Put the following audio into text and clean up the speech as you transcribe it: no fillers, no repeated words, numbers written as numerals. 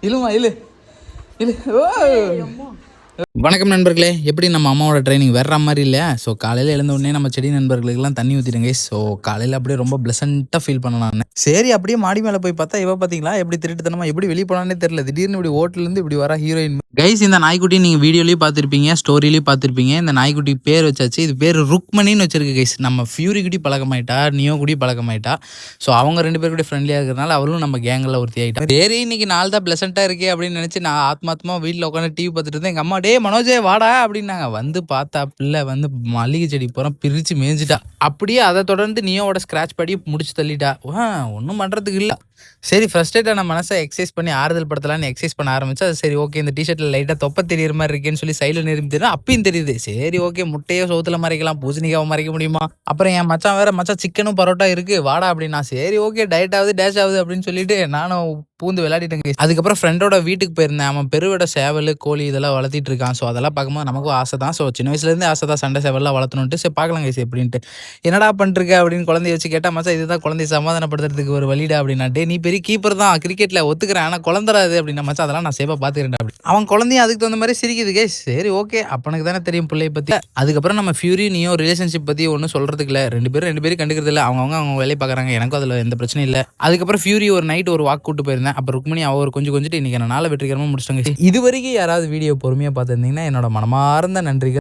இழுமா இழு இழு. ஓ வணக்கம் நண்பர்களே, எப்படி நம்ம அம்மாவோட ட்ரைனிங் வேற மாதிரி இல்லை. ஸோ காலையில் எழுந்த உடனே நம்ம செடி நண்பர்களுக்கெல்லாம் தண்ணி ஊற்றிடுங்க. ஸோ காலையில் அப்படியே ரொம்ப ப்ளசண்ட்டாக ஃபீல் பண்ணலாம். சரி அப்படியே மாடி மேலே போய் பார்த்தா இவ பார்த்தீங்களா எப்படி திருட்டுத்தனமா எப்படி வெளியே போனானே தெரியல. திடீர்னு இப்படி ஹோட்டல்லேருந்து இப்படி வர ஹீரோயின். கைஸ், இந்த நாய்க்குட்டி நீங்கள் வீடியோலையும் பார்த்துருப்பீங்க, ஸ்டோரியிலையும் பார்த்துருப்பீங்க. இந்த நாய்க்குட்டி பேர் வச்சாச்சு. இது பேர் ருக்மணின்னு வச்சிருக்கு கைஸ். நம்ம ஃபியூரி குட்டி பழக்கமாயிட்டா, நியோ குட்டி பழக்கமாயிட்டா. ஸோ அவங்க 2 பேர் கூட ஃப்ரெண்ட்லியாக இருக்கிறதுனால அவளும் நம்ம கேங்கில் ஒருத்தி ஆகிட்டா. சரி இன்னைக்கு நாள் தான் ப்ளசண்ட்டாக இருக்கே அப்படின்னு நினச்சி நான் ஆத்மாத்மா வீட்டில் உட்காந்து டிவி பார்த்துட்டு இருந்தேன். எங்கள் அம்மா டே மனோஜே வாடா அப்படின்னாங்க. வந்து பார்த்தா பிள்ளை வந்து மல்லிகை செடி பூரா பிரித்து மேய்ஞ்சிட்டா. அப்படியே அதை தொடர்ந்து நியோவோட ஸ்க்ராட்ச் படி முடிச்சு தள்ளிட்டா. ஒன்றும் பண்ணுறதுக்கு இல்லை. சரி ஃப்ரஸ்ட்ரேட்டான மனசை எக்ஸசைஸ் பண்ணி ஆறுதல் படுத்தலான்னு எக்ஸசைஸ் பண்ண ஆரம்பிச்சா. அது சரி ஓகே, இந்த டிஷர்ட்டில் லைட்டாக தொப்பை தெரியுற மாதிரி இருக்கேன்னு சொல்லி சைடில் நிரம்பி தெரியும். அப்பயும் தெரியுது. சரி ஓகே, முட்டையோ சோத்துல மறைக்கலாம், பூசணிக்காவை மறைக்க முடியுமா? அப்புறம் என் மச்சான் வேற, மச்சான் சிக்கனும் பரோட்டா இருக்கு வாடா அப்படின்னா. சரி ஓகே, டயட் ஆகுது டேஷ் ஆகுது அப்படின்னு சொல்லிட்டு நானும் பூந்து விளையாடிட்டேங்க. அதுக்கப்புறம் ஃப்ரெண்டோட வீட்டுக்கு போயிருந்தேன். அவன் பெருவிட சேவல் கோழி இதெல்லாம் வளர்த்திட்டு இருக்கான். ஸோ அதெல்லாம் பார்க்கும்போது நமக்கும் ஆசை தான். ஸோ சின்ன வயசுலேருந்து ஆசை தான் சண்டை சேவல்லாம் வளர்த்தணுன்ட்டு. சரி பார்க்கலாம் கைஸ் எப்படின்ட்டு. என்னடா பண்ணிருக்க அப்படின்னு குழந்தைய வச்சு கேட்டா, மச்சான் இதுதான் குழந்தைய சமாதானப்படுத்துறதுக்கு ஒரு வழிடா அப்படின்னா. டே நீ பெரிய கீப்பர் தான் கிரிக்கெட்ல ஒத்துக்கிறேன், ஆனால் குழந்தராது அப்படின்னா. மச்சான் அதெல்லாம் நான் சேஃபாக பார்த்துக்கிறேன் அப்படி. அவன் குழந்தையும் அதுக்கு தகுந்த மாதிரி சிரிக்குது கைஸ். சரி ஓகே, அப்பனுக்கு தானே தெரியும் பிள்ளையை பற்றி. அதுக்கப்புறம் நம்ம ஃபியூரி நியோ ரிலேஷன்ஷிப் பற்றி ஒன்றும் சொல்கிறதுக்கு இல்லை. ரெண்டு பேரும் கண்டுக்கிறது இல்லை. அவங்க வேலையை பார்க்குறாங்க. எனக்கும் அதில் எந்த பிரச்சனையும் இல்லை. அதுக்கப்புறம் ஃபியூரி ஒரு நைட் ஒரு வாக் கூட்டு போயிருந்தேன். அப்புறம் ருக்மணி அவர் கொஞ்சம் இன்னைக்கு நாளை வெற்றிகரமாக முடிச்சிட்டாங்க. இது வரைக்கும் யாராவது வீடியோ பொறுமையாக பார்த்துருந்தீங்கன்னா என்னோட மனமார்ந்த நன்றிகள்.